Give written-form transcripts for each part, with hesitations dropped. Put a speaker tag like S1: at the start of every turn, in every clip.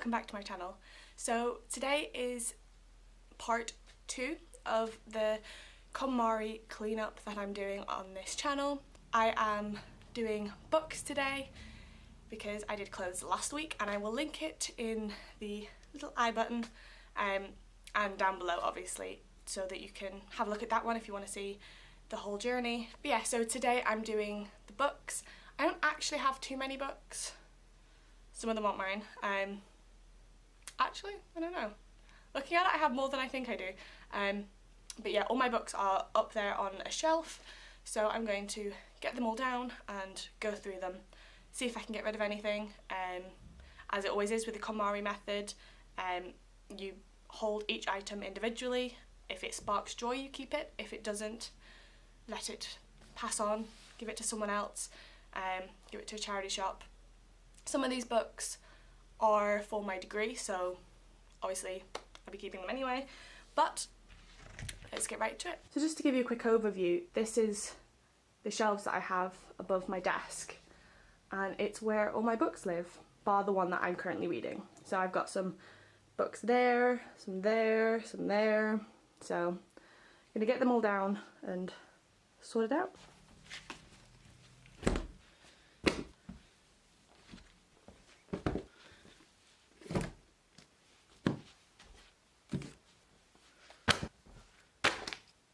S1: welcome back to my channel. So today is part 2 of the Konmari cleanup that I'm doing on this channel. I am doing books today because I did clothes last week, and I will link it in the little I button and down below obviously, so that you can have a look at that one if you want to see the whole journey. But yeah, so today I'm doing the books. I don't actually have too many books. Some of them aren't mine. Actually, I don't know. Looking at it, I have more than I think I do. But yeah, all my books are up there on a shelf, so I'm going to get them all down and go through them, see if I can get rid of anything. As it always is with the Konmari method, you hold each item individually. If it sparks joy, you keep it. If it doesn't, let it pass on, give it to someone else, give it to a charity shop. Some of these books are for my degree, so obviously I'll be keeping them anyway, but let's get right to it. So just to give you a quick overview, this is the shelves that I have above my desk, and it's where all my books live, bar the one that I'm currently reading. So I've got some books there, some there, some there, so I'm gonna get them all down and sort it out.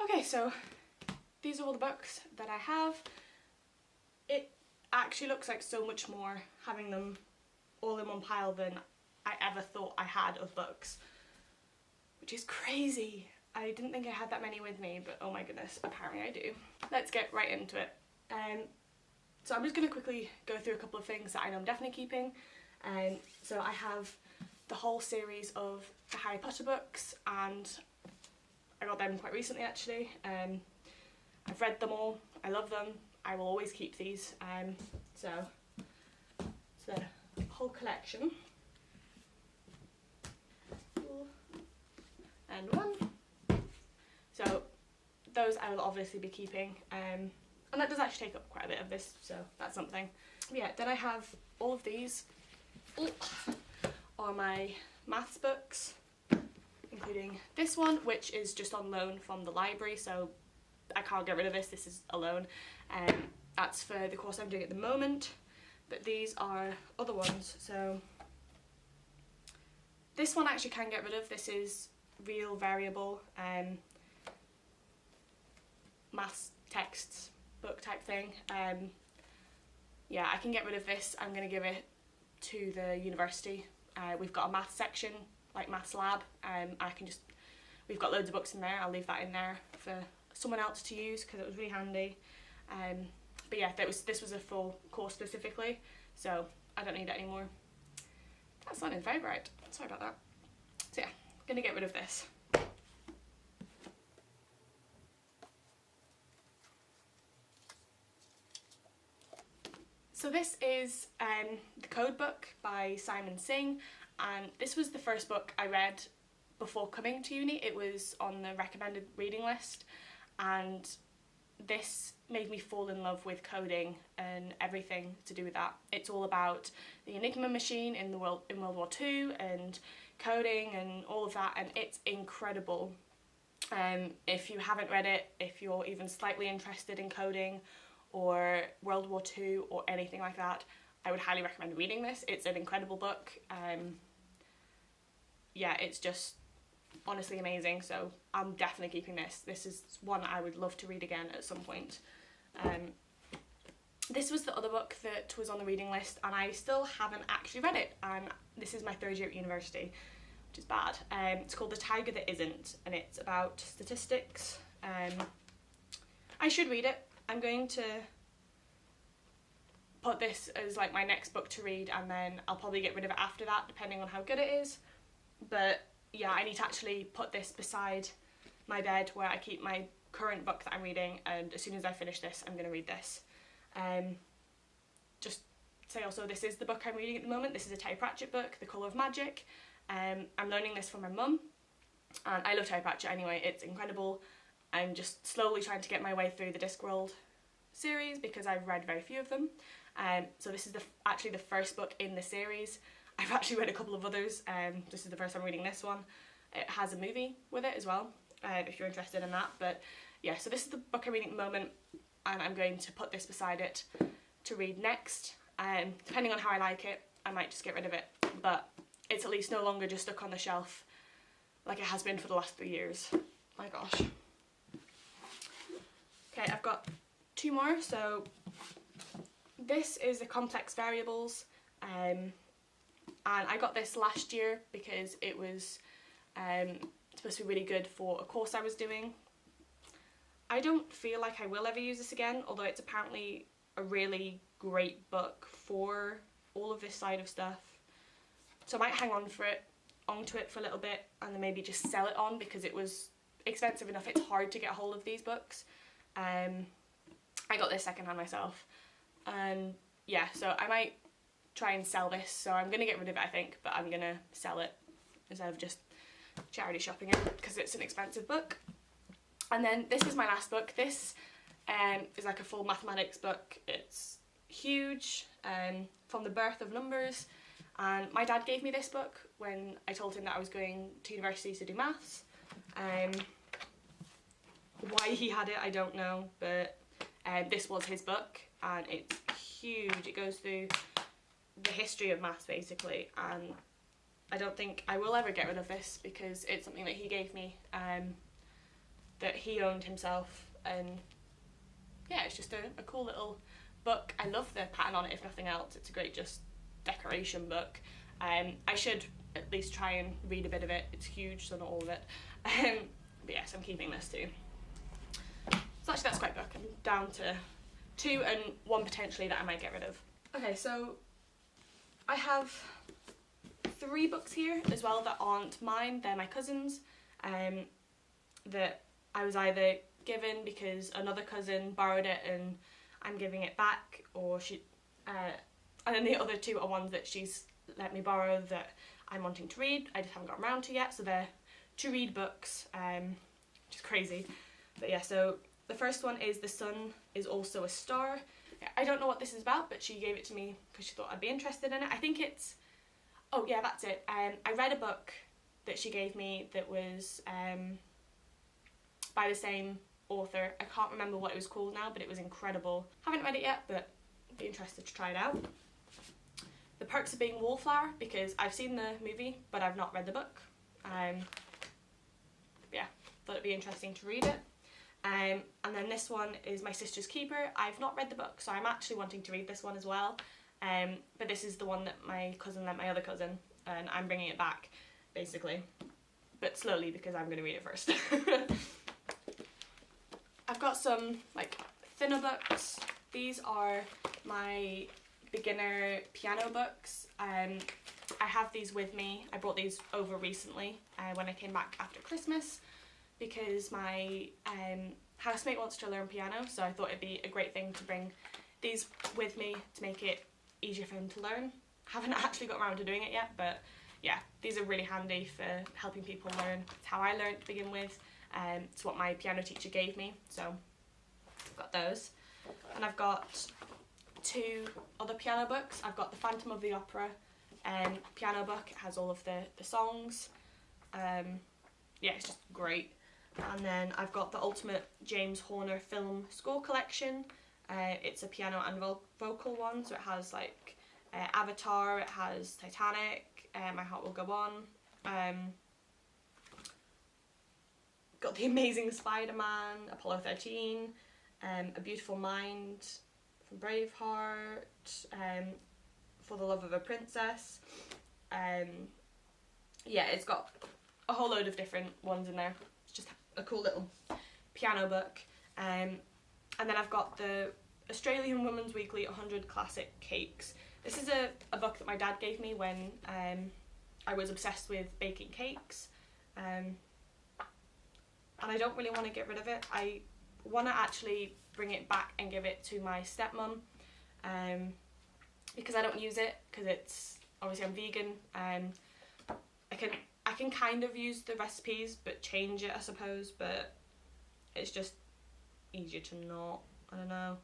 S1: Okay, so these are all the books that I have. It actually looks like so much more having them all in one pile than I ever thought I had of books, which is crazy. I didn't think I had that many with me, but oh my goodness, apparently I do. Let's get right into it. So I'm just going to quickly go through a couple of things that I know I'm definitely keeping. So I have the whole series of the Harry Potter books, and I got them quite recently actually. I've read them all, I love them, I will always keep these. So it's the whole collection. And one. So those I will obviously be keeping, and that does actually take up quite a bit of this, so that's something. Yeah, then I have all of these are my maths books, including this one, which is just on loan from the library, so I can't get rid of this. This is a loan, and that's for the course I'm doing at the moment. But these are other ones, so this one I actually can get rid of. This is real variable maths texts book type thing. Yeah, I can get rid of this. I'm going to give it to the university. We've got a maths section, like maths lab. We've got loads of books in there. I'll leave that in there for someone else to use because it was really handy. But yeah, this was a full course specifically, so I don't need it anymore. That's not very bright. Sorry about that. So yeah, I'm gonna get rid of this. So this is The Code Book by Simon Singh, and this was the first book I read before coming to uni. It was on the recommended reading list, and this made me fall in love with coding and everything to do with that. It's all about the Enigma machine in World War II and coding and all of that, and it's incredible. If you haven't read it, if you're even slightly interested in coding or World War II or anything like that, I would highly recommend reading this. It's an incredible book. Yeah, it's just honestly amazing, so I'm definitely keeping this. This is one I would love to read again at some point. This was the other book that was on the reading list, and I still haven't actually read it, and this is my third year at university, which is bad. It's called The Tiger That Isn't, and it's about statistics. I should read it. I'm going to put this as like my next book to read, and then I'll probably get rid of it after that, depending on how good it is. But yeah, I need to actually put this beside my bed where I keep my current book that I'm reading, and as soon as I finish this, I'm going to read this. Just say also, this is the book I'm reading at the moment. This is a Terry Pratchett book, The Colour of Magic. I'm learning this from my mum, and I love Terry Pratchett anyway. It's incredible. I'm just slowly trying to get my way through the Discworld series because I've read very few of them. So this is actually the first book in the series, I've actually read a couple of others. This is the first time reading this one. It has a movie with it as well, if you're interested in that. But yeah, so this is the book I'm reading at the moment, and I'm going to put this beside it to read next. Depending on how I like it, I might just get rid of it, but it's at least no longer just stuck on the shelf like it has been for the last 3 years. My gosh. Okay, I've got 2 more. So this is the Complex Variables, and I got this last year because it was supposed to be really good for a course I was doing. I don't feel like I will ever use this again, although it's apparently a really great book for all of this side of stuff. So I might hang onto it for a little bit and then maybe just sell it on, because it was expensive enough. It's hard to get hold of these books. I got this secondhand myself, and yeah, so I might try and sell this. So I'm gonna get rid of it, I think, but I'm gonna sell it instead of just charity shopping it, because it's an expensive book. And then this is my last book. This is like a full mathematics book. It's huge, from the birth of numbers, and my dad gave me this book when I told him that I was going to university to do maths. Why he had it, I don't know, but this was his book, and it's huge. It goes through the history of maths basically, and I don't think I will ever get rid of this, because it's something that he gave me, that he owned himself, and yeah, it's just a cool little book. I love the pattern on it, if nothing else. It's a great just decoration book. I should at least try and read a bit of it. It's huge, so not all of it. But yes, I'm keeping this too. So actually that's quite a book. I'm down to 2 and 1 potentially that I might get rid of. Okay, so I have 3 books here as well that aren't mine. They're my cousin's, that I was either given because another cousin borrowed it and I'm giving it back, or she, and then the other 2 are ones that she's let me borrow that I'm wanting to read. I just haven't got around to yet, so they're to read books, which is crazy. But yeah, so the first one is The Sun Is Also a Star. I don't know what this is about, but she gave it to me because she thought I'd be interested in it. I think it's, oh yeah, that's it. I read a book that she gave me that was by the same author. I can't remember what it was called now, but it was incredible. Haven't read it yet, but I'd be interested to try it out. The Perks of Being Wallflower, because I've seen the movie, but I've not read the book. Yeah, thought it'd be interesting to read it. And then this one is My Sister's Keeper. I've not read the book, so I'm actually wanting to read this one as well. But this is the one that my cousin lent my other cousin, and I'm bringing it back, basically. But slowly, because I'm going to read it first. I've got some, like, thinner books. These are my beginner piano books. I have these with me. I brought these over recently when I came back after Christmas, because my housemate wants to learn piano, so I thought it'd be a great thing to bring these with me to make it easier for him to learn. Haven't actually got around to doing it yet, but yeah, these are really handy for helping people learn. It's how I learned to begin with. It's what my piano teacher gave me, so I've got those. And I've got 2 other piano books. I've got the Phantom of the Opera piano book. It has all of the songs. Yeah, it's just great. And then I've got the Ultimate James Horner Film Score Collection. It's a piano and vocal one, so it has like Avatar, it has Titanic, My Heart Will Go On. Got The Amazing Spider-Man, Apollo 13, A Beautiful Mind from Braveheart, For the Love of a Princess. Yeah, it's got a whole load of different ones in there. It's just a cool little piano book. And then I've got the Australian Women's Weekly 100 Classic Cakes. This is a book that my dad gave me when I was obsessed with baking cakes. And I don't really want to get rid of it. I want to actually bring it back and give it to my stepmom, because I don't use it, because it's, obviously I'm vegan. I can kind of use the recipes but change it, I suppose, but it's just easier to not, I don't know.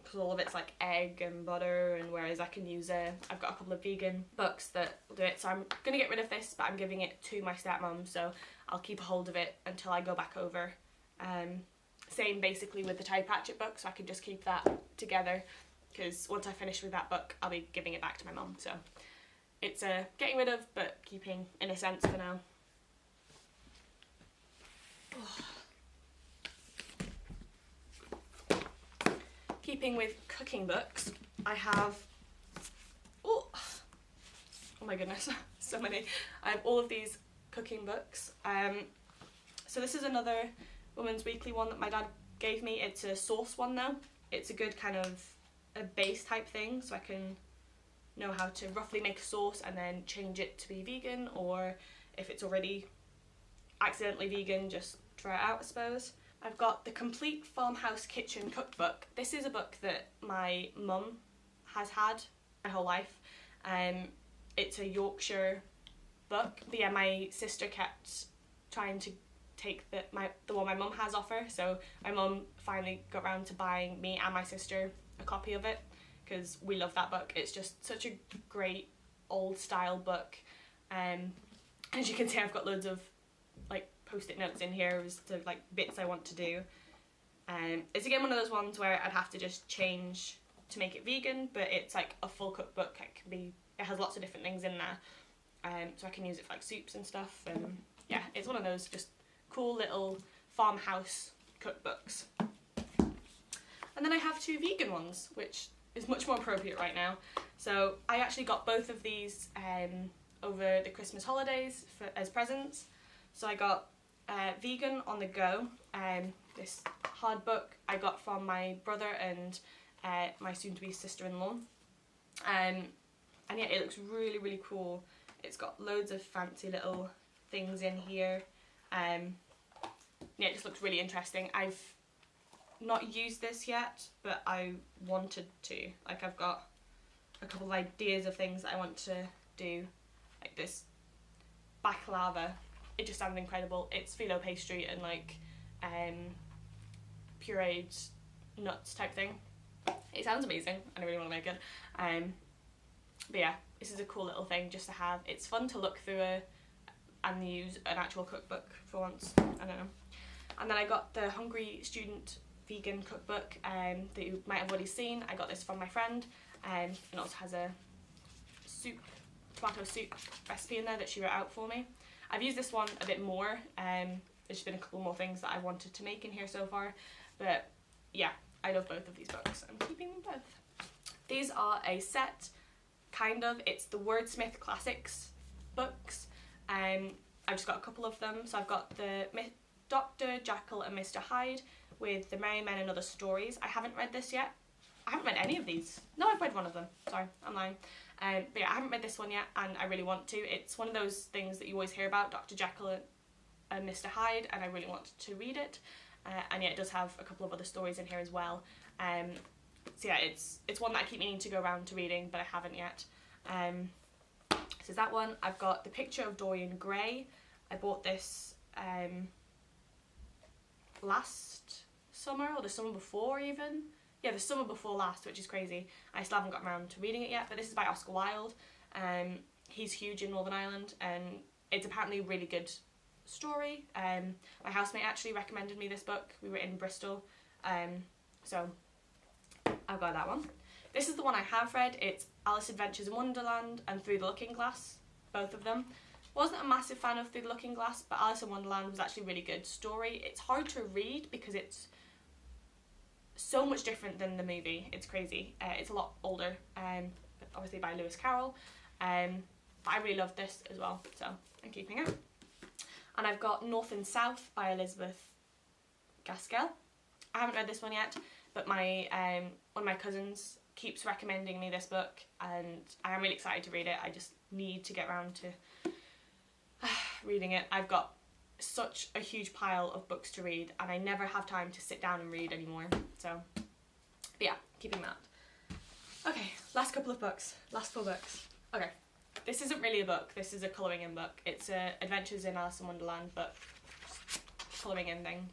S1: Because because all of it's like egg and butter, and whereas I can use I've got a couple of vegan books that will do it. So I'm gonna get rid of this, but I'm giving it to my stepmom, so I'll keep a hold of it until I go back over. Same basically with the Terry Pratchett book, so I can just keep that together, because once I finish with that book I'll be giving it back to my mum. So it's getting rid of but keeping in a sense for now. Keeping with cooking books, I have, oh my goodness, so many. I have all of these cooking books. So this is another Women's Weekly one that my dad gave me. It's a sauce one though. It's a good kind of a base type thing, so I can know how to roughly make a sauce and then change it to be vegan, or if it's already accidentally vegan, just try it out, I suppose. I've got the Complete Farmhouse Kitchen Cookbook. This is a book that my mum has had my whole life. It's a Yorkshire book. But yeah, my sister kept trying to take the one my mum has off her, so my mum finally got around to buying me and my sister a copy of it, because we love that book. It's just such a great old style book. As you can see, I've got loads of like post-it notes in here as to like bits I want to do. It's again one of those ones where I'd have to just change to make it vegan, but it's like a full cookbook. It has lots of different things in there, so I can use it for like soups and stuff. And yeah, it's one of those just cool little farmhouse cookbooks. And then I have two vegan ones, which is much more appropriate right now. So I actually got both of these over the Christmas holidays as presents. So I got Vegan on the Go, this hard book I got from my brother and my soon-to-be sister-in-law. And yeah, it looks really, really cool. It's got loads of fancy little things in here. Yeah, it just looks really interesting. I've not used this yet, but I wanted to. Like, I've got a couple of ideas of things that I want to do, like this baklava. It just sounded incredible. It's phyllo pastry and like pureed nuts type thing. It sounds amazing and I really want to make it. But yeah, this is a cool little thing just to have. It's fun to look through and use an actual cookbook for once. I don't know. And then I got the Hungry Student Vegan Cookbook that you might have already seen. I got this from my friend, and it also has a tomato soup recipe in there that she wrote out for me. I've used this one a bit more. There's just been a couple more things that I wanted to make in here so far, but yeah, I love both of these books. I'm keeping them both. These are a set, kind of. It's the Wordsmith Classics books. I've just got a couple of them. So I've got the Dr. Jekyll and Mr. Hyde with the Merry Men and Other Stories. I haven't read this yet. I haven't read any of these. No, I've read one of them. Sorry, I'm lying. But yeah, I haven't read this one yet, and I really want to. It's one of those things that you always hear about, Dr. Jekyll and Mr. Hyde, and I really want to read it. And yeah, it does have a couple of other stories in here as well. So yeah, it's one that I keep meaning to go around to reading, but I haven't yet. So that one. I've got The Picture of Dorian Gray. I bought this last summer, or the summer before even. Yeah, the summer before last, which is crazy. I still haven't gotten around to reading it yet, but this is by Oscar Wilde. He's huge in Northern Ireland, and it's apparently a really good story. My housemate actually recommended me this book. We were in Bristol, so I've got that one. This is the one I have read. It's Alice Adventures in Wonderland and Through the Looking Glass, both of them. Wasn't a massive fan of Through the Looking Glass, but Alice in Wonderland was actually a really good story. It's hard to read because it's so much different than the movie. It's crazy. It's a lot older, obviously by Lewis Carroll. But I really loved this as well, so I'm keeping it. And I've got North and South by Elizabeth Gaskell. I haven't read this one yet, but my one of my cousins keeps recommending me this book, and I am really excited to read it. I just need to get around to reading it. I've got such a huge pile of books to read, and I never have time to sit down and read anymore. So, but yeah, keeping that. Okay, last couple of books. Last 4 books. Okay, this isn't really a book. This is a colouring in book. It's Adventures in Alice in Wonderland, but colouring in thing.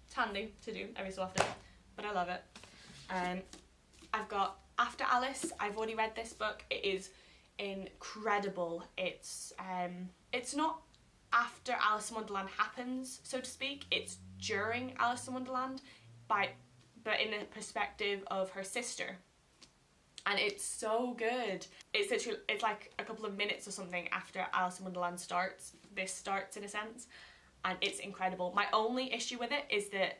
S1: It's handy to do every so often, but I love it. I've got After Alice. I've already read this book. It is incredible. It's not after Alice in Wonderland happens, so to speak. It's during Alice in Wonderland, but in the perspective of her sister. And it's so good. It's like a couple of minutes or something after Alice in Wonderland starts. This starts in a sense, and it's incredible. My only issue with it is that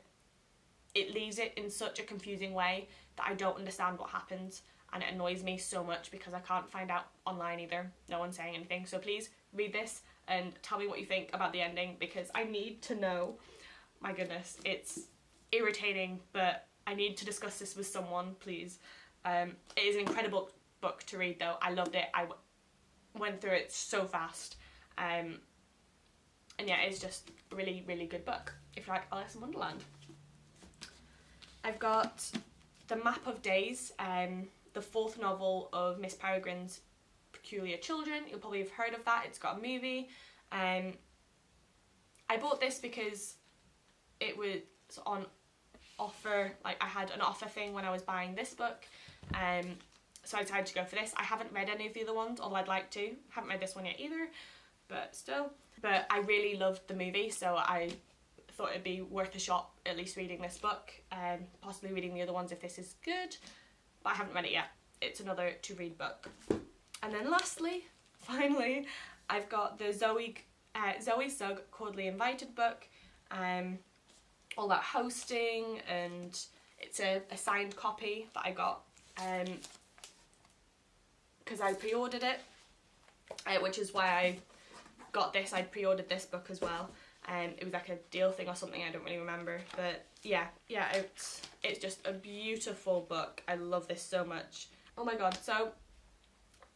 S1: it leaves it in such a confusing way that I don't understand what happens, and it annoys me so much because I can't find out online either. No one's saying anything. So please read this and tell me what you think about the ending, because I need to know. My goodness, it's irritating, but I need to discuss this with someone, please. It is an incredible book to read though. I loved it. I went through it so fast. And yeah, it's just a really, really good book if you like Alice in Wonderland. I've got The Map of Days, the fourth novel of Miss Peregrine's Peculiar Children. You'll probably have heard of that. It's got a movie. I bought this because it was on offer. Like, I had an offer thing when I was buying this book, so I decided to go for this. I haven't read any of the other ones, although I'd like to. Haven't read this one yet either, but still. But I really loved the movie, so I thought it'd be worth a shot at least reading this book, and possibly reading the other ones if this is good, but I haven't read it yet. It's another to read book. And then lastly, finally, I've got the Zoe Sugg Cordially Invited book, all about hosting, and it's a signed copy that I got because I pre-ordered it, which is why I got this. I'd pre-ordered this book as well. It was like a deal thing or something, I don't really remember, but yeah, it's just a beautiful book. I love this so much. Oh my god, so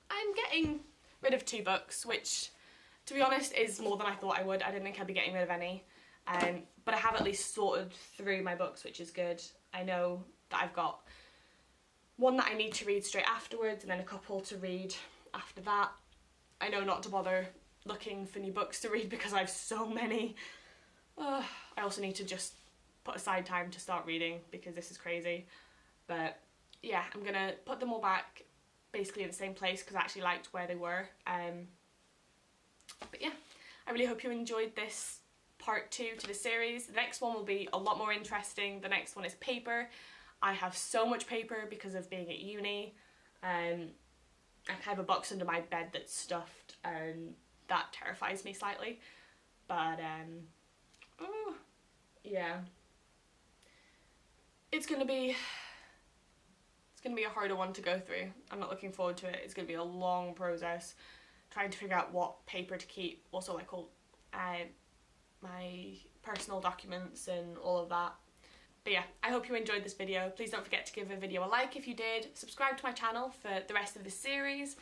S1: I'm getting rid of 2 books, which to be honest is more than I thought I would. I didn't think I'd be getting rid of any, but I have at least sorted through my books, which is good. I know that I've got one that I need to read straight afterwards, and then a couple to read after that. I know not to bother looking for new books to read because I have so many. I also need to just put aside time to start reading because this is crazy. But yeah, I'm gonna put them all back basically in the same place because I actually liked where they were. But yeah, I really hope you enjoyed this part 2 to the series. The next one will be a lot more interesting. The next one is paper. I have so much paper because of being at uni. I have a box under my bed that's stuffed, and that terrifies me slightly. But yeah, it's gonna be a harder one to go through. I'm not looking forward to it. It's gonna be a long process trying to figure out what paper to keep. Also, like all my personal documents and all of that. But yeah, I hope you enjoyed this video. Please don't forget to give a video a like if you did. Subscribe to my channel for the rest of the series.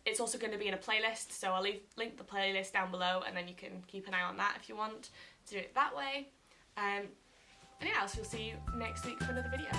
S1: It's also going to be in a playlist, so I'll link the playlist down below, and then you can keep an eye on that if you want to do it that way. And yeah, I'll see you next week for another video.